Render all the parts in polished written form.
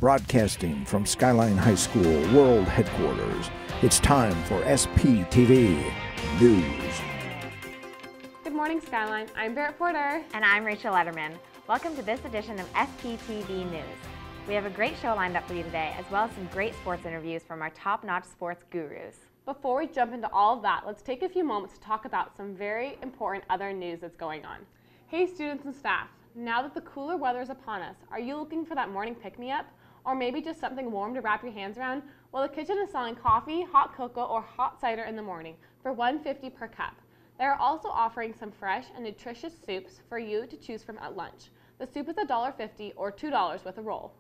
Broadcasting from Skyline High School World Headquarters, it's time for SPTV News. Good morning, Skyline. I'm Barrett Porter. And I'm Rachel Letterman. Welcome to this edition of SPTV News. We have a great show lined up for you today, as well as some great sports interviews from our top-notch sports gurus. Before we jump into all of that, let's take a few moments to talk about some very important other news that's going on. Hey students and staff, now that the cooler weather is upon us, are you looking for that morning pick-me-up? Or maybe just something warm to wrap your hands around? Well, the kitchen is selling coffee, hot cocoa, or hot cider in the morning for $1.50 per cup. They are also offering some fresh and nutritious soups for you to choose from at lunch. The soup is $1.50 or $2 with a roll.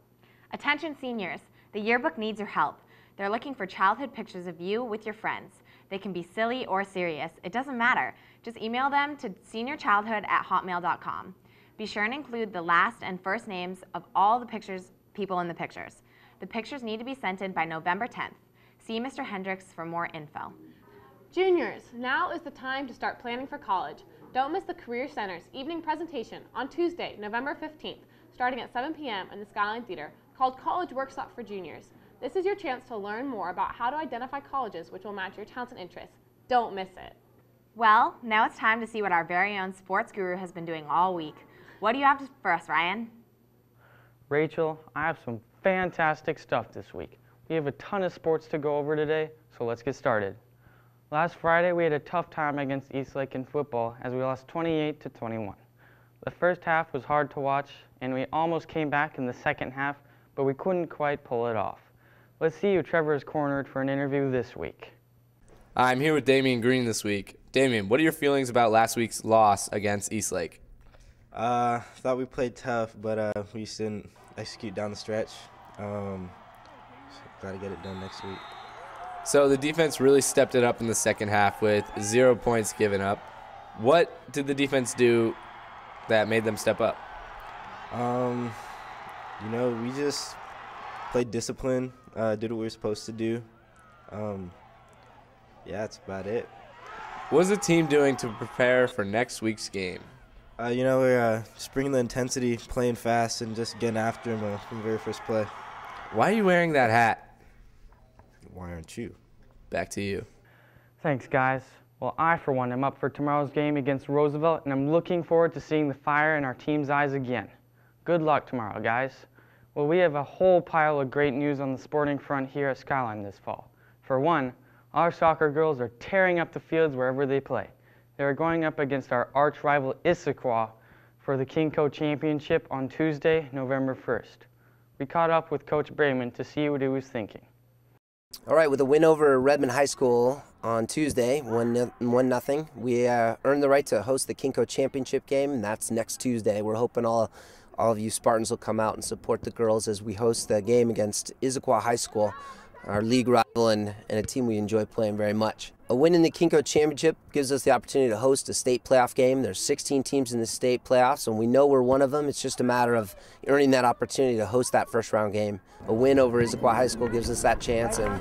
Attention seniors, the yearbook needs your help. They're looking for childhood pictures of you with your friends. They can be silly or serious. It doesn't matter. Just email them to seniorchildhood@hotmail.com. Be sure and include the last and first names of all the people in the pictures. The pictures need to be sent in by November 10th. See Mr. Hendricks for more info. Juniors, now is the time to start planning for college. Don't miss the Career Center's evening presentation on Tuesday, November 15th, starting at 7 p.m. in the Skyline Theater, called College Workshop for Juniors. This is your chance to learn more about how to identify colleges which will match your talents and interests. Don't miss it. Well, now it's time to see what our very own sports guru has been doing all week. What do you have for us, Ryan? Rachel, I have some fantastic stuff this week. We have a ton of sports to go over today, so let's get started. Last Friday, we had a tough time against Eastlake in football as we lost 28-21. The first half was hard to watch, and we almost came back in the second half, but we couldn't quite pull it off. Let's see who Trevor has cornered for an interview this week. I'm here with Damian Green this week. Damian, what are your feelings about last week's loss against Eastlake? Thought we played tough, but we just didn't execute down the stretch. So got to get it done next week. So the defense really stepped it up in the second half with 0 points given up. What did the defense do that made them step up? We just played discipline, did what we were supposed to do. That's about it. What is the team doing to prepare for next week's game? We're just bringing the intensity, playing fast, and just getting after him from the very first play. Why are you wearing that hat? Why aren't you? Back to you. Thanks, guys. Well, I, for one, am up for tomorrow's game against Roosevelt, and I'm looking forward to seeing the fire in our team's eyes again. Good luck tomorrow, guys. Well, we have a whole pile of great news on the sporting front here at Skyline this fall. For one, our soccer girls are tearing up the fields wherever they play. They are going up against our arch rival Issaquah for the Kinko Championship on Tuesday, November 1st. We caught up with Coach Brayman to see what he was thinking. All right, with a win over Redmond High School on Tuesday, 1-0, we earned the right to host the Kinko Championship game, and that's next Tuesday. We're hoping all of you Spartans will come out and support the girls as we host the game against Issaquah High School, our league rival and a team we enjoy playing very much. A win in the Kinko Championship gives us the opportunity to host a state playoff game. There's 16 teams in the state playoffs, and we know we're one of them. It's just a matter of earning that opportunity to host that first round game. A win over Issaquah High School gives us that chance, and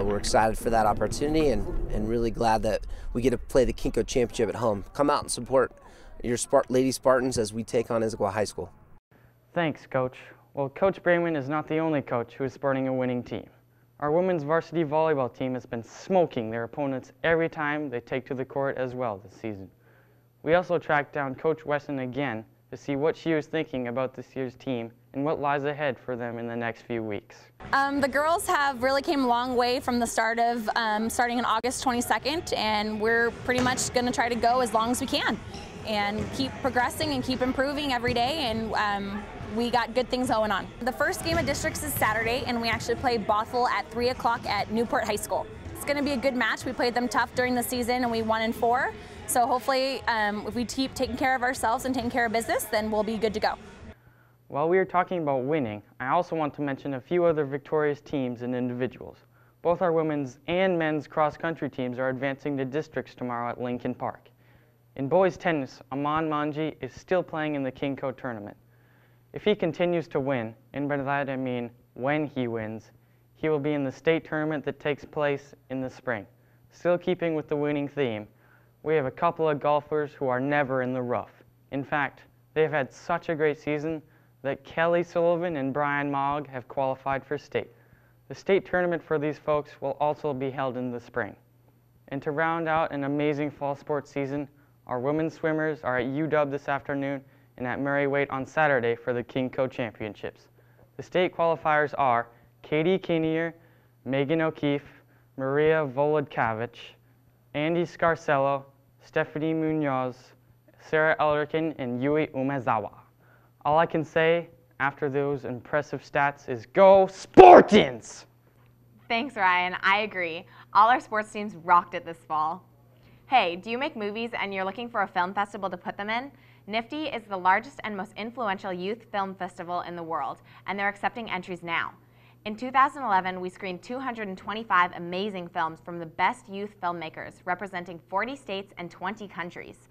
we're excited for that opportunity and really glad that we get to play the Kinko Championship at home. Come out and support your Lady Spartans as we take on Issaquah High School. Thanks, Coach. Well, Coach Brayman is not the only coach who is sporting a winning team. Our women's varsity volleyball team has been smoking their opponents every time they take to the court as well this season. We also tracked down Coach Wesson again to see what she was thinking about this year's team and what lies ahead for them in the next few weeks. The girls have really came a long way from the start of starting on August 22nd, and we're pretty much going to try to go as long as we can and keep progressing and keep improving every day, and we got good things going on. The first game of districts is Saturday, and we actually play Bothell at 3 o'clock at Newport High School. It's going to be a good match. We played them tough during the season, and we won in 4. So hopefully, if we keep taking care of ourselves and taking care of business, then we'll be good to go. While we are talking about winning, I also want to mention a few other victorious teams and individuals. Both our women's and men's cross-country teams are advancing to districts tomorrow at Lincoln Park. In boys tennis, Aman Manji is still playing in the Kinko tournament. If he continues to win, and by that I mean when he wins, he will be in the state tournament that takes place in the spring. Still keeping with the winning theme, we have a couple of golfers who are never in the rough. In fact, they've had such a great season that Kelly Sullivan and Brian Mogg have qualified for state. The state tournament for these folks will also be held in the spring. And to round out an amazing fall sports season, our women's swimmers are at UW this afternoon and at Murray Waite on Saturday for the KingCo Championships. The state qualifiers are Katie Kinnear, Megan O'Keefe, Maria Volodkavich, Andy Scarcello, Stephanie Munoz, Sarah Elrikin, and Yui Umezawa. All I can say after those impressive stats is go Spartans! Thanks, Ryan. I agree. All our sports teams rocked it this fall. Hey, do you make movies and you're looking for a film festival to put them in? NIFTY is the largest and most influential youth film festival in the world, and they're accepting entries now. In 2011, we screened 225 amazing films from the best youth filmmakers, representing 40 states and 20 countries.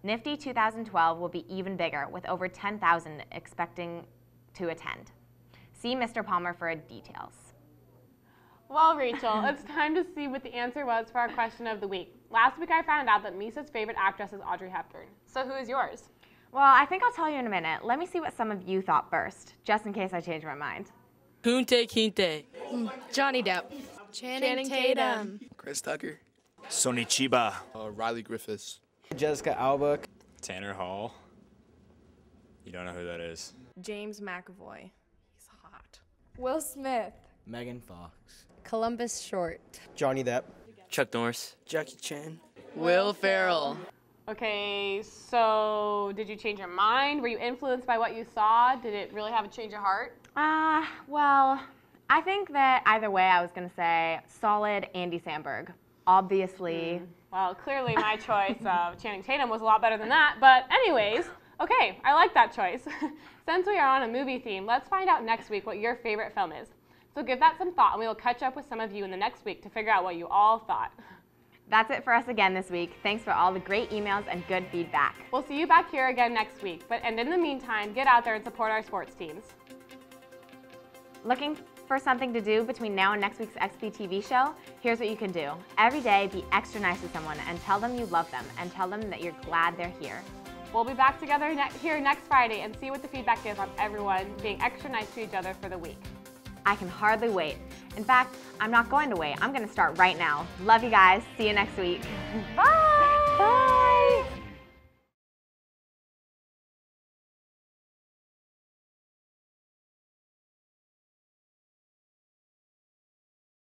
NIFTY 2012 will be even bigger, with over 10,000 expecting to attend. See Mr. Palmer for details. Well, Rachel, it's time to see what the answer was for our question of the week. Last week I found out that Misa's favorite actress is Audrey Hepburn. So who is yours? Well, I think I'll tell you in a minute. Let me see what some of you thought first, just in case I change my mind. Kunte Kinte. Johnny Depp. Channing Tatum. Chris Tucker. Sonny Chiba. Riley Griffiths. Jessica Alba. Tanner Hall. You don't know who that is. James McAvoy. He's hot. Will Smith. Megan Fox. Columbus Short. Johnny Depp. Chuck Norris. Jackie Chan. Will Ferrell. Okay, so did you change your mind? Were you influenced by what you saw? Did it really have a change of heart? Well, I think that either way I was going to say solid Andy Samberg. Obviously. Well, clearly my choice of Channing Tatum was a lot better than that. But anyways, okay, I like that choice. Since we are on a movie theme, let's find out next week what your favorite film is. So give that some thought, and we will catch up with some of you in the next week to figure out what you all thought. That's it for us again this week. Thanks for all the great emails and good feedback. We'll see you back here again next week. And in the meantime, get out there and support our sports teams. Looking for something to do between now and next week's SPTV show? Here's what you can do. Every day, be extra nice to someone and tell them you love them and tell them that you're glad they're here. We'll be back together here next Friday and see what the feedback is on everyone being extra nice to each other for the week. I can hardly wait. In fact, I'm not going to wait. I'm going to start right now. Love you guys. See you next week. Bye!